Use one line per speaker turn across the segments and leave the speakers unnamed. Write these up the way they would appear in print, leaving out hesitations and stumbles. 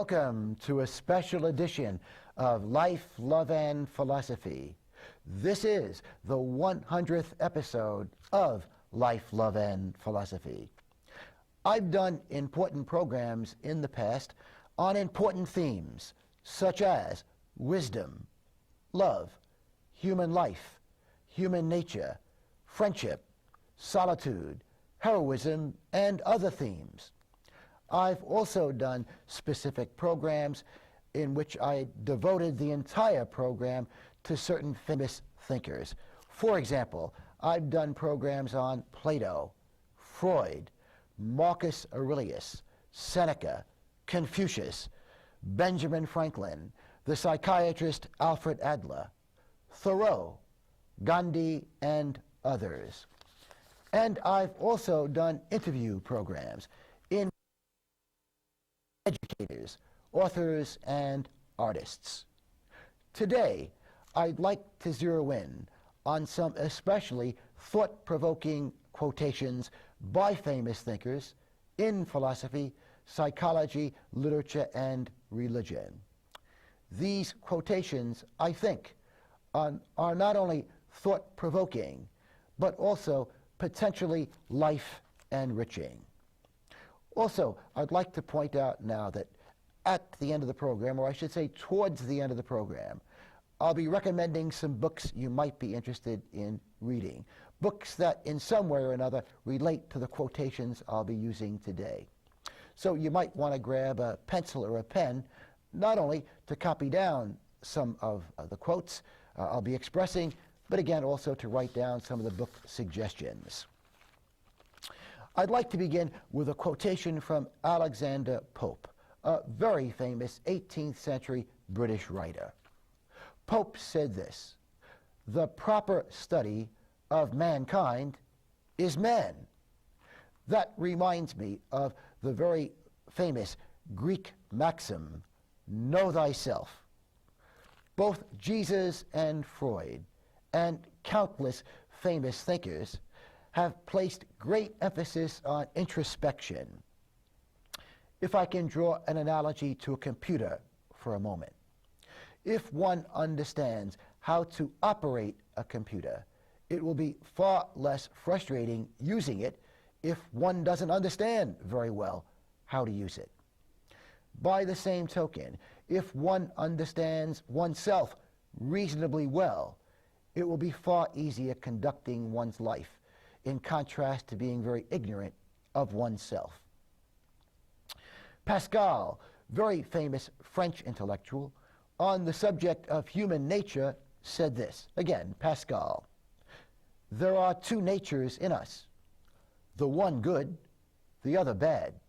Welcome to a special edition of Life, Love, and Philosophy. This is the 100th episode of Life, Love, and Philosophy. I've done important programs in the past on important themes such as wisdom, love, human life, human nature, friendship, solitude, heroism, and other themes. I've also done specific programs in which I devoted the entire program to certain famous thinkers. For example, I've done programs on Plato, Freud, Marcus Aurelius, Seneca, Confucius, Benjamin Franklin, the psychiatrist Alfred Adler, Thoreau, Gandhi, and others. And I've also done interview programs in educators, authors, and artists. Today, I'd like to zero in on some especially thought-provoking quotations by famous thinkers in philosophy, psychology, literature, and religion. These quotations, I think, are not only thought-provoking, but also potentially life-enriching. Also, I'd like to point out now that at the end of the program, or I should say towards the end of the program, I'll be recommending some books you might be interested in reading. Books that in some way or another relate to the quotations I'll be using today. So you might want to grab a pencil or a pen, not only to copy down some of the quotes I'll be expressing, but again also to write down some of the book suggestions. I'd like to begin with a quotation from Alexander Pope, a very famous 18th century British writer. Pope said this: "The proper study of mankind is man." That reminds me of the very famous Greek maxim, "Know thyself." Both Jesus and Freud and countless famous thinkers have placed great emphasis on introspection. If I can draw an analogy to a computer for a moment. If one understands how to operate a computer, it will be far less frustrating using it if one doesn't understand very well how to use it. By the same token, if one understands oneself reasonably well, it will be far easier conducting one's life, in contrast to being very ignorant of oneself. Pascal, very famous French intellectual, on the subject of human nature said this. Again, Pascal: "There are two natures in us, the one good, the other bad."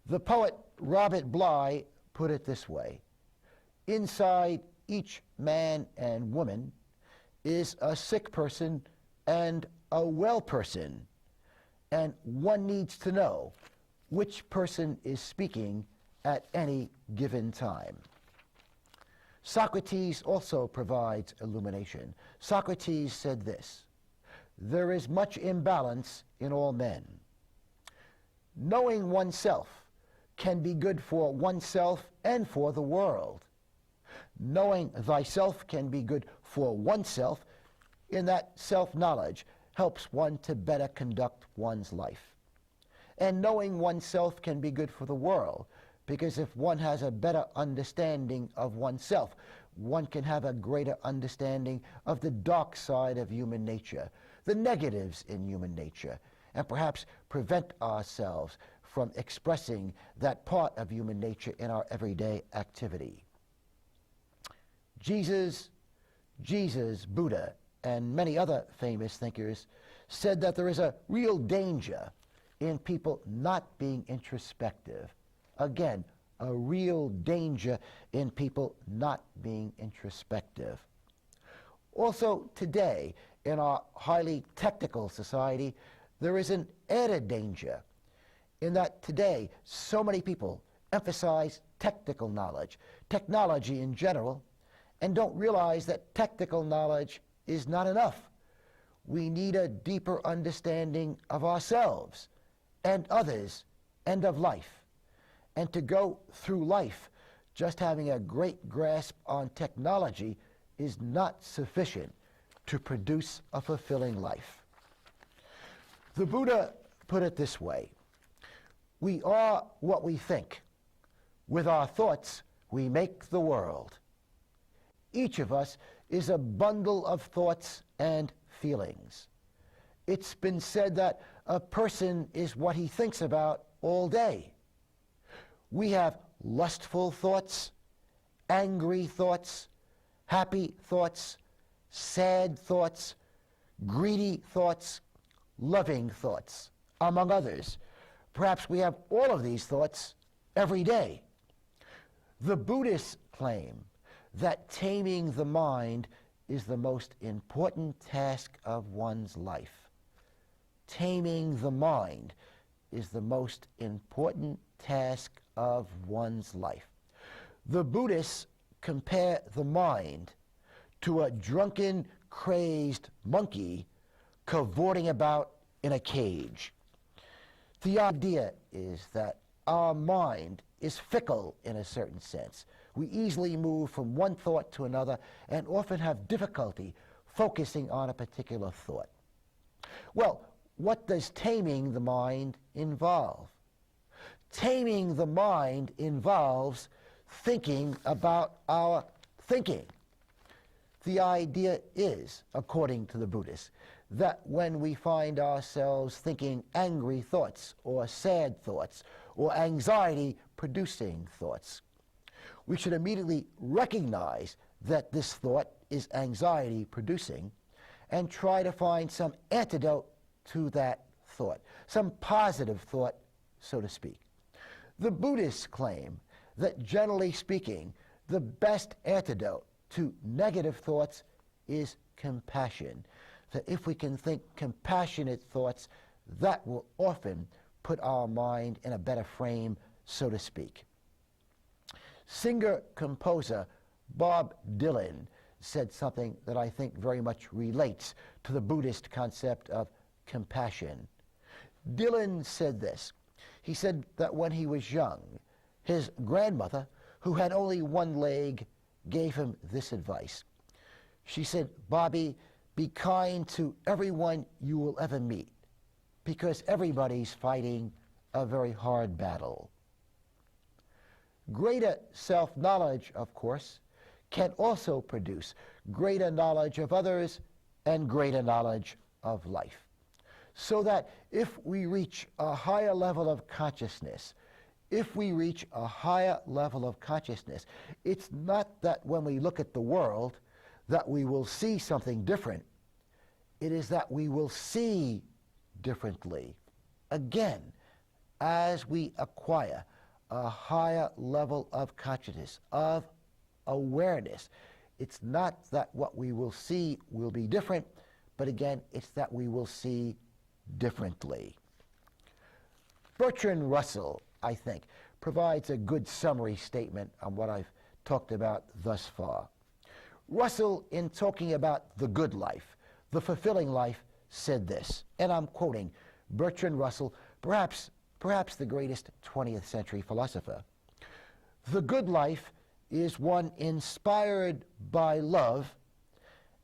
The poet Robert Bly put it this way: "Inside each man and woman is a sick person and a well person, and one needs to know which person is speaking at any given time." Socrates also provides illumination. Socrates said this: "There is much imbalance in all men. Knowing oneself can be good for oneself and for the world. Knowing thyself can be good for oneself, in that self-knowledge helps one to better conduct one's life. And knowing oneself can be good for the world, because if one has a better understanding of oneself, one can have a greater understanding of the dark side of human nature, the negatives in human nature, and perhaps prevent ourselves from expressing that part of human nature in our everyday activity." Jesus, Buddha, and many other famous thinkers said that there is a real danger in people not being introspective. Again, a real danger in people not being introspective. Also today, in our highly technical society, there is an added danger in that today so many people emphasize technical knowledge, technology in general, and don't realize that technical knowledge is not enough. We need a deeper understanding of ourselves and others and of life. And to go through life just having a great grasp on technology is not sufficient to produce a fulfilling life. The Buddha put it this way: we are what we think. With our thoughts, we make the world. Each of us is a bundle of thoughts and feelings. It's been said that a person is what he thinks about all day. We have lustful thoughts, angry thoughts, happy thoughts, sad thoughts, greedy thoughts, loving thoughts, among others. Perhaps we have all of these thoughts every day. The Buddhists claim that taming the mind is the most important task of one's life. Taming the mind is the most important task of one's life. The Buddhists compare the mind to a drunken, crazed monkey cavorting about in a cage. The idea is that our mind is fickle in a certain sense. We easily move from one thought to another and often have difficulty focusing on a particular thought. Well, what does taming the mind involve? Taming the mind involves thinking about our thinking. The idea is, according to the Buddhists, that when we find ourselves thinking angry thoughts or sad thoughts or anxiety-producing thoughts, we should immediately recognize that this thought is anxiety-producing and try to find some antidote to that thought, some positive thought, so to speak. The Buddhists claim that, generally speaking, the best antidote to negative thoughts is compassion. That if we can think compassionate thoughts, that will often put our mind in a better frame, so to speak. Singer-composer Bob Dylan said something that I think very much relates to the Buddhist concept of compassion. Dylan said this. He said that when he was young, his grandmother, who had only one leg, gave him this advice. She said, "Bobby, be kind to everyone you will ever meet, because everybody's fighting a very hard battle." Greater self-knowledge, of course, can also produce greater knowledge of others and greater knowledge of life. So that if we reach a higher level of consciousness, it's not that when we look at the world that we will see something different. It is that we will see differently. Again, as we acquire a higher level of consciousness, of awareness, it's not that what we will see will be different, but again, it's that we will see differently. Bertrand Russell, I think, provides a good summary statement on what I've talked about thus far. Russell, in talking about the good life, the fulfilling life, said this, and I'm quoting Bertrand Russell, perhaps the greatest 20th century philosopher. "The good life is one inspired by love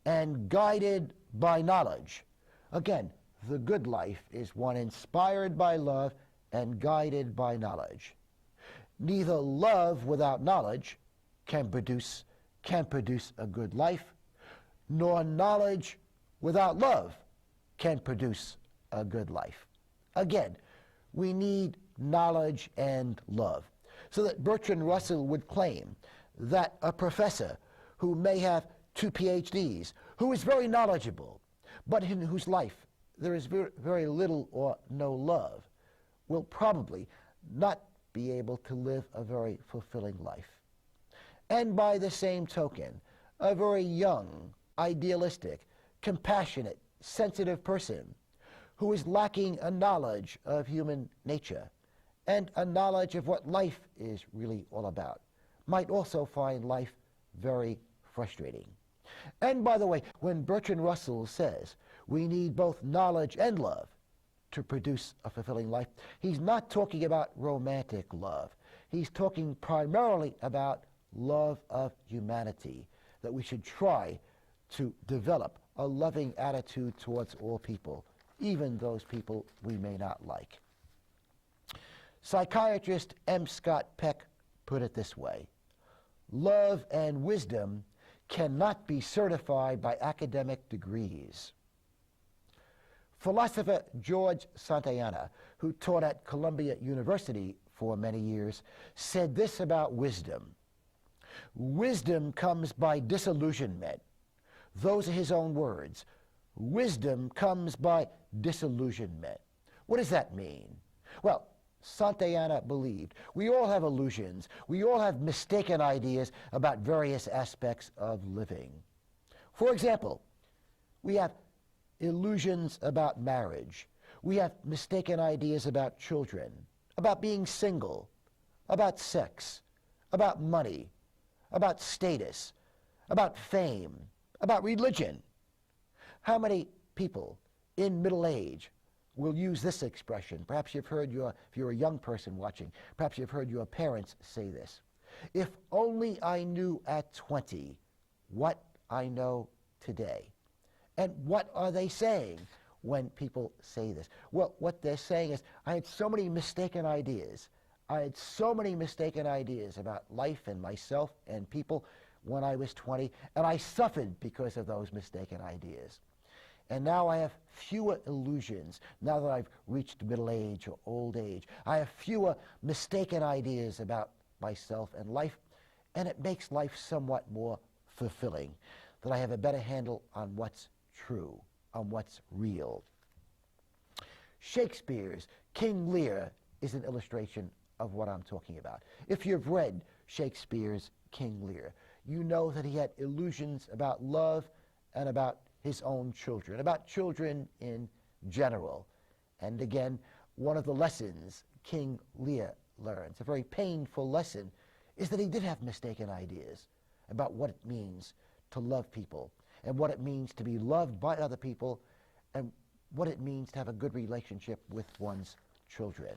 and guided by knowledge." Again, the good life is one inspired by love and guided by knowledge. Neither love without knowledge can produce a good life, nor knowledge without love can produce a good life. Again, we need knowledge and love. So that Bertrand Russell would claim that a professor who may have 2 PhDs, who is very knowledgeable, but in whose life there is very little or no love, will probably not be able to live a very fulfilling life. And by the same token, a very young, idealistic, compassionate, sensitive person who is lacking a knowledge of human nature and a knowledge of what life is really all about might also find life very frustrating. And by the way, when Bertrand Russell says we need both knowledge and love to produce a fulfilling life, he's not talking about romantic love. he's talking primarily about love of humanity, that we should try to develop a loving attitude towards all people, even those people we may not like. Psychiatrist M. Scott Peck put it this way: love and wisdom cannot be certified by academic degrees. Philosopher George Santayana, who taught at Columbia University for many years, said this about wisdom: wisdom comes by disillusionment. Those are his own words. Wisdom comes by disillusionment. What does that mean? Well, Santayana believed we all have illusions. We all have mistaken ideas about various aspects of living. For example, we have illusions about marriage. We have mistaken ideas about children, about being single, about sex, about money, about status, about fame, about religion. How many people in middle age will use this expression? Perhaps you've heard if you're a young person watching, perhaps you've heard your parents say this: if only I knew at 20 what I know today. And what are they saying when people say this? Well, what they're saying is, I had so many mistaken ideas. I had so many mistaken ideas about life and myself and people when I was 20, and I suffered because of those mistaken ideas. And now I have fewer illusions, now that I've reached middle age or old age. I have fewer mistaken ideas about myself and life, and it makes life somewhat more fulfilling, that I have a better handle on what's true, on what's real. Shakespeare's King Lear is an illustration of what I'm talking about. If you've read Shakespeare's King Lear, you know that he had illusions about love and about his own children, about children in general. And again, one of the lessons King Lear learns, a very painful lesson, is that he did have mistaken ideas about what it means to love people, and what it means to be loved by other people, and what it means to have a good relationship with one's children.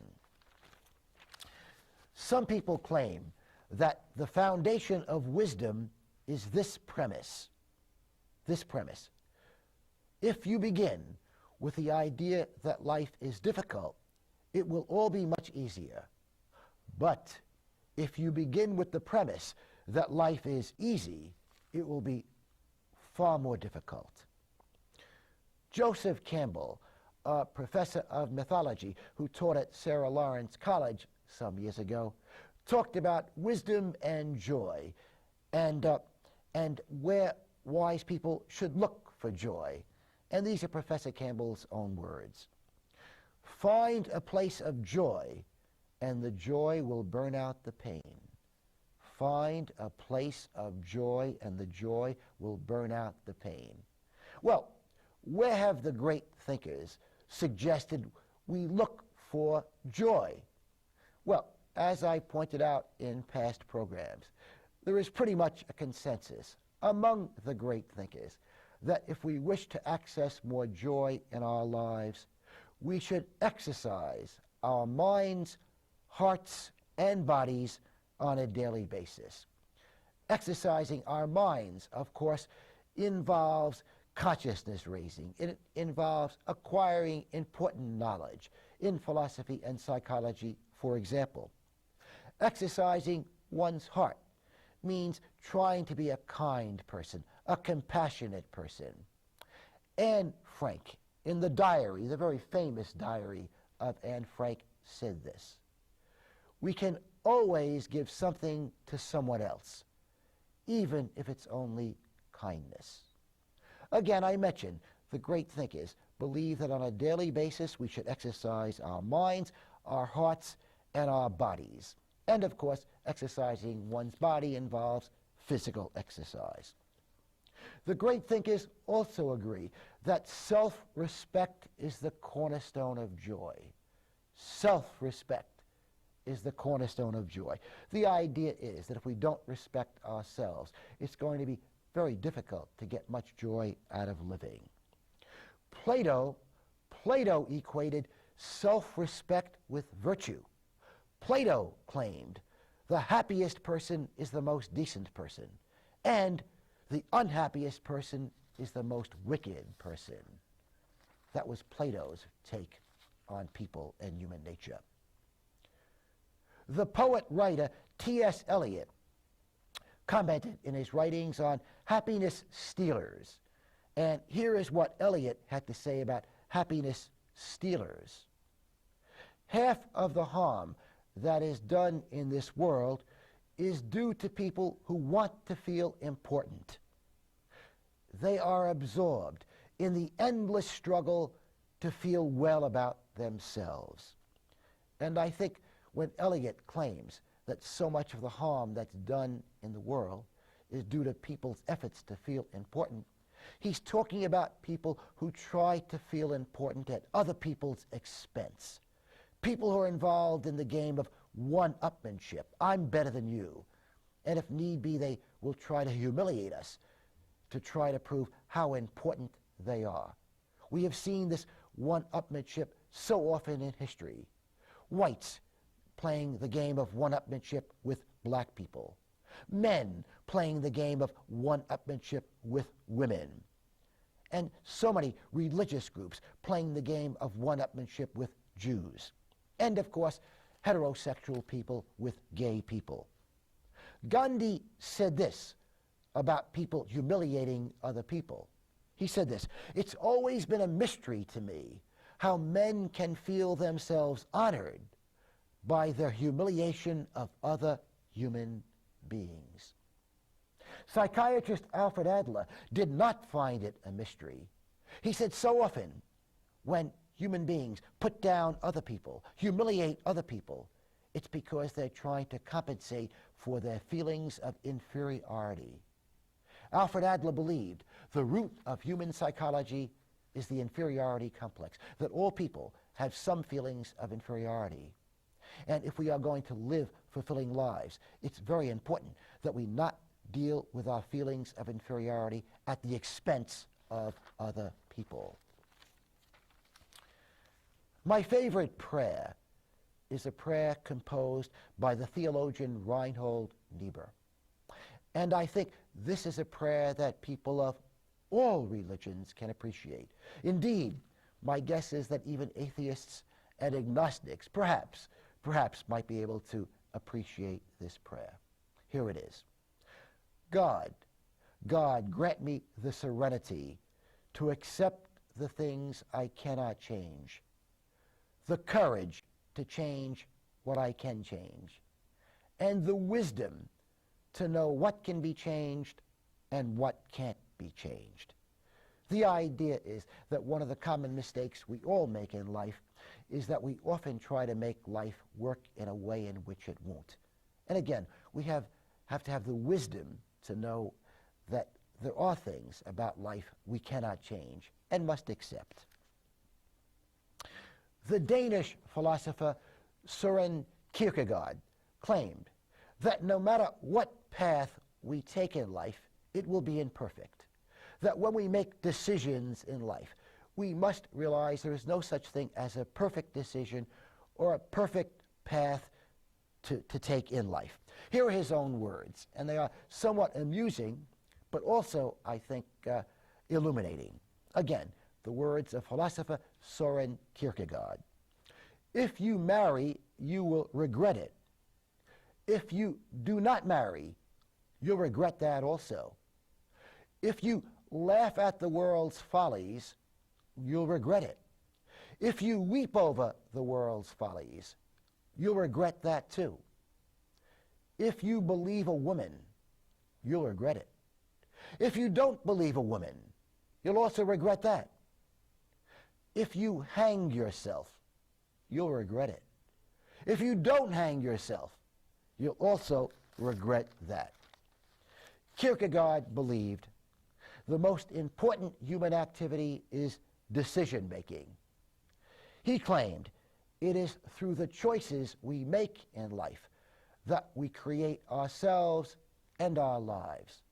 Some people claim that the foundation of wisdom is this premise. This premise: if you begin with the idea that life is difficult, it will all be much easier. But if you begin with the premise that life is easy, it will be far more difficult. Joseph Campbell, a professor of mythology who taught at Sarah Lawrence College some years ago, talked about wisdom and joy, and where wise people should look for joy. And these are Professor Campbell's own words: find a place of joy, and the joy will burn out the pain. Find a place of joy, and the joy will burn out the pain. Well, where have the great thinkers suggested we look for joy? Well, as I pointed out in past programs, there is pretty much a consensus among the great thinkers that if we wish to access more joy in our lives, we should exercise our minds, hearts, and bodies on a daily basis. Exercising our minds, of course, involves consciousness raising. It involves acquiring important knowledge in philosophy and psychology, for example. Exercising one's heart means trying to be a kind person, a compassionate person. Anne Frank, in the diary, the very famous diary of Anne Frank, said this: we can always give something to someone else, even if it's only kindness. Again, I mentioned the great thinkers believe that on a daily basis we should exercise our minds, our hearts, and our bodies. And of course, exercising one's body involves physical exercise. The great thinkers also agree that self-respect is the cornerstone of joy. Self-respect is the cornerstone of joy. The idea is that if we don't respect ourselves, it's going to be very difficult to get much joy out of living. Plato equated self-respect with virtue. Plato claimed the happiest person is the most decent person, and the unhappiest person is the most wicked person. That was Plato's take on people and human nature. The poet-writer T.S. Eliot commented in his writings on happiness stealers. And here is what Eliot had to say about happiness stealers. Half of the harm that is done in this world is due to people who want to feel important. They are absorbed in the endless struggle to feel well about themselves. And I think when Eliot claims that so much of the harm that's done in the world is due to people's efforts to feel important, he's talking about people who try to feel important at other people's expense. People who are involved in the game of one-upmanship. I'm better than you. And if need be, they will try to humiliate us to try to prove how important they are. We have seen this one-upmanship so often in history. Whites playing the game of one-upmanship with black people. Men playing the game of one-upmanship with women. And so many religious groups playing the game of one-upmanship with Jews. And of course, heterosexual people with gay people. Gandhi said this about people humiliating other people. He said this, "It's always been a mystery to me how men can feel themselves honored by their humiliation of other human beings." Psychiatrist Alfred Adler did not find it a mystery. He said so often when human beings put down other people, humiliate other people, it's because they're trying to compensate for their feelings of inferiority. Alfred Adler believed the root of human psychology is the inferiority complex, that all people have some feelings of inferiority. And if we are going to live fulfilling lives, it's very important that we not deal with our feelings of inferiority at the expense of other people. My favorite prayer is a prayer composed by the theologian Reinhold Niebuhr. And I think this is a prayer that people of all religions can appreciate. Indeed, my guess is that even atheists and agnostics perhaps might be able to appreciate this prayer. Here it is. God, grant me the serenity to accept the things I cannot change, the courage to change what I can change, and the wisdom to know what can be changed and what can't be changed. The idea is that one of the common mistakes we all make in life is that we often try to make life work in a way in which it won't. And again, we have to have the wisdom to know that there are things about life we cannot change and must accept. The Danish philosopher Søren Kierkegaard claimed that no matter what path we take in life, it will be imperfect. That when we make decisions in life, we must realize there is no such thing as a perfect decision or a perfect path to take in life. Here are his own words, and they are somewhat amusing, but also, I think, illuminating. Again, the words of philosopher Søren Kierkegaard. If you marry, you will regret it. If you do not marry, you'll regret that also. If you laugh at the world's follies, you'll regret it. If you weep over the world's follies, you'll regret that too. If you believe a woman, you'll regret it. If you don't believe a woman, you'll also regret that. If you hang yourself, you'll regret it. If you don't hang yourself, you'll also regret that. Kierkegaard believed the most important human activity is decision-making. He claimed it is through the choices we make in life that we create ourselves and our lives.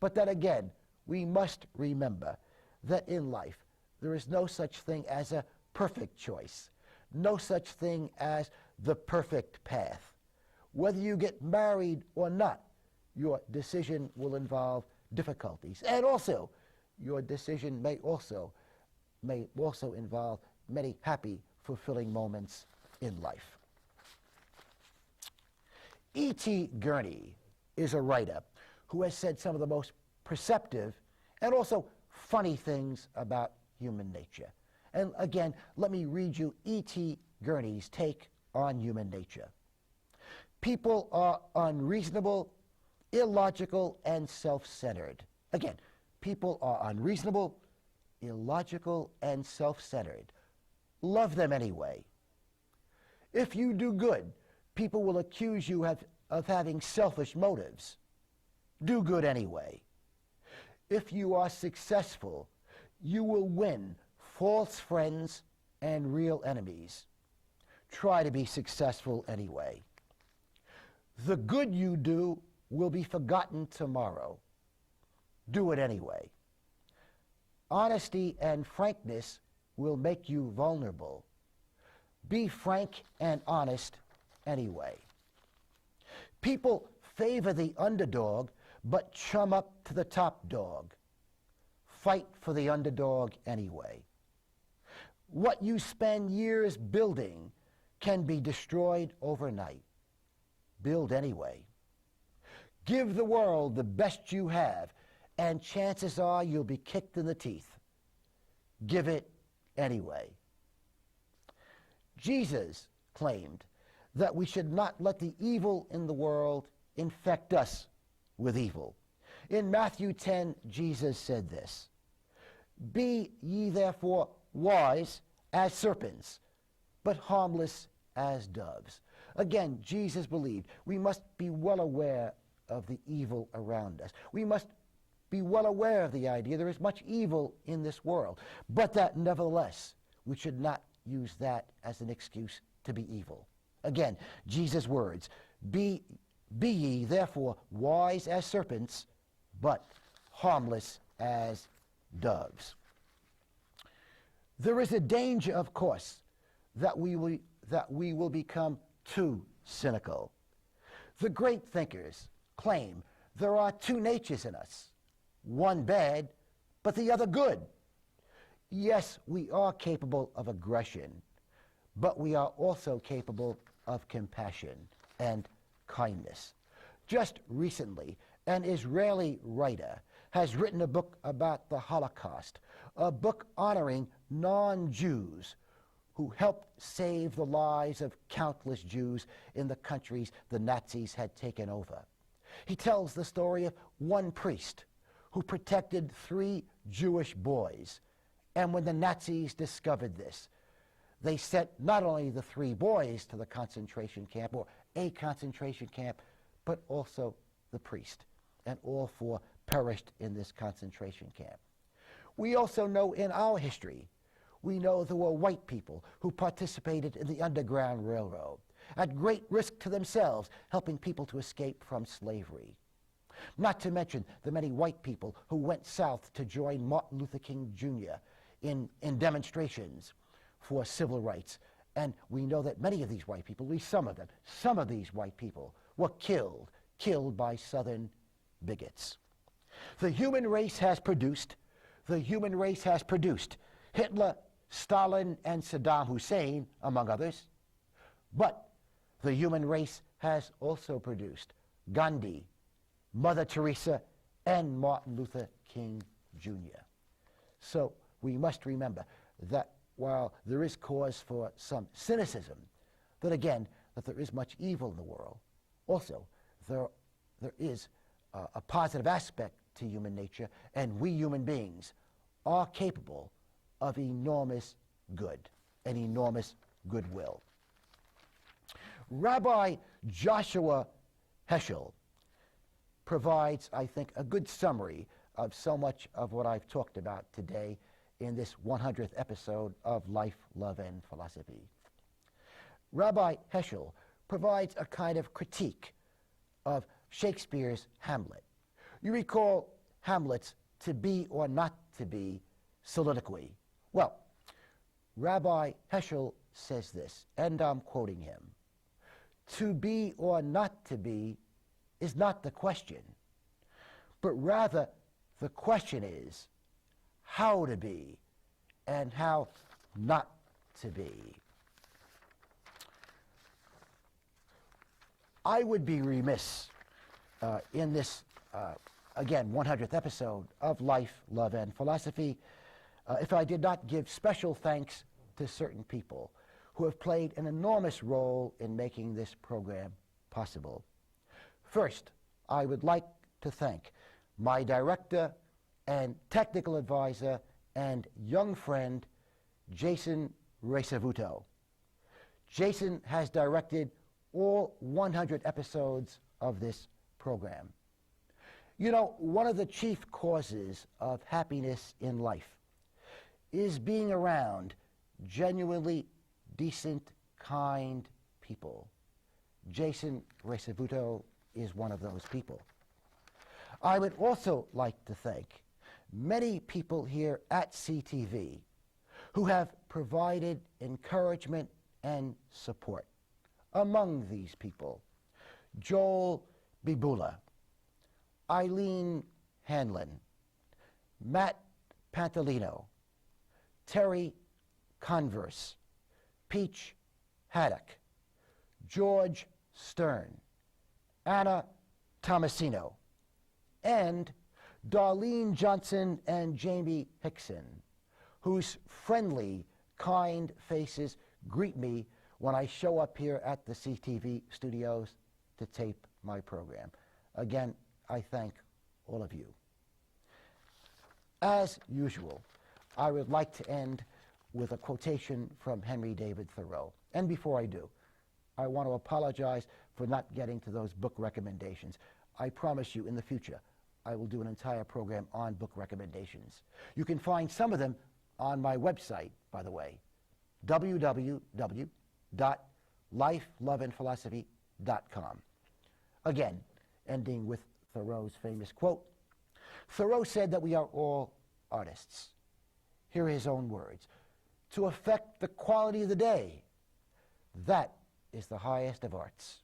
But then again, we must remember that in life there is no such thing as a perfect choice, no such thing as the perfect path. Whether you get married or not, your decision will involve difficulties. And also, your decision may also involve many happy, fulfilling moments in life. E.T. Gurney is a writer who has said some of the most perceptive and also funny things about human nature. And again, let me read you E.T. Gurney's take on human nature. People are unreasonable, illogical, and self-centered. Again, people are unreasonable, illogical, and self-centered. Love them anyway. If you do good, people will accuse you of having selfish motives. Do good anyway. If you are successful, you will win false friends and real enemies. Try to be successful anyway. The good you do will be forgotten tomorrow. Do it anyway. Honesty and frankness will make you vulnerable. Be frank and honest anyway. People favor the underdog, but chum up to the top dog. Fight for the underdog anyway. What you spend years building can be destroyed overnight. Build anyway. Give the world the best you have, and chances are you'll be kicked in the teeth. Give it anyway. Jesus claimed that we should not let the evil in the world infect us with evil. In Matthew 10, Jesus said this, "Be ye therefore wise as serpents, but harmless as doves." Again, Jesus believed we must be well aware of the evil around us. We must be well aware of the idea there is much evil in this world, but that nevertheless we should not use that as an excuse to be evil. Again, Jesus' words, be ye therefore wise as serpents, but harmless as doves. There is a danger, of course, that we will become too cynical. The great thinkers claim there are two natures in us, one bad, but the other good. Yes, we are capable of aggression, but we are also capable of compassion and kindness. Just recently, an Israeli writer has written a book about the Holocaust, a book honoring non-Jews who helped save the lives of countless Jews in the countries the Nazis had taken over. He tells the story of one priest who protected 3 Jewish boys. And when the Nazis discovered this, they sent not only the 3 boys to the concentration camp, or a concentration camp, but also the priest. And all 4 perished in this concentration camp. We also know in our history, we know there were white people who participated in the Underground Railroad, at great risk to themselves, helping people to escape from slavery. Not to mention the many white people who went south to join Martin Luther King Jr. in demonstrations for civil rights. And we know that many of these white people, at least some of these white people were killed by Southern bigots. The human race has produced Hitler, Stalin, and Saddam Hussein, among others. But the human race has also produced Gandhi, Mother Teresa, and Martin Luther King Jr. So we must remember that while there is cause for some cynicism, that there is much evil in the world, also there is a positive aspect to human nature, and we human beings are capable of enormous good and enormous goodwill. Rabbi Joshua Heschel provides, I think, a good summary of so much of what I've talked about today in this 100th episode of Life, Love, and Philosophy. Rabbi Heschel provides a kind of critique of Shakespeare's Hamlet. You recall Hamlet's to be or not to be soliloquy. Well, Rabbi Heschel says this, and I'm quoting him. To be or not to be is not the question, but rather the question is how to be and how not to be. I would be remiss in this, again, 100th episode of Life, Love, and Philosophy if I did not give special thanks to certain people who have played an enormous role in making this program possible. First, I would like to thank my director and technical advisor and young friend, Jason Recevuto. Jason has directed all 100 episodes of this program. You know, one of the chief causes of happiness in life is being around genuinely decent, kind people. Jason Recevuto is one of those people. I would also like to thank many people here at CTV who have provided encouragement and support. Among these people, Joel Bibula, Eileen Hanlon, Matt Pantalino, Terry Converse, Peach Haddock, George Stern, Anna Tomasino, and Darlene Johnson and Jamie Hickson, whose friendly, kind faces greet me when I show up here at the CTV studios to tape my program. Again, I thank all of you. As usual, I would like to end with a quotation from Henry David Thoreau. And before I do, I want to apologize for not getting to those book recommendations. I promise you in the future, I will do an entire program on book recommendations. You can find some of them on my website, by the way, www.lifeloveandphilosophy.com. Again, ending with Thoreau's famous quote. Thoreau said that we are all artists. Here are his own words. To affect the quality of the day, that is the highest of arts.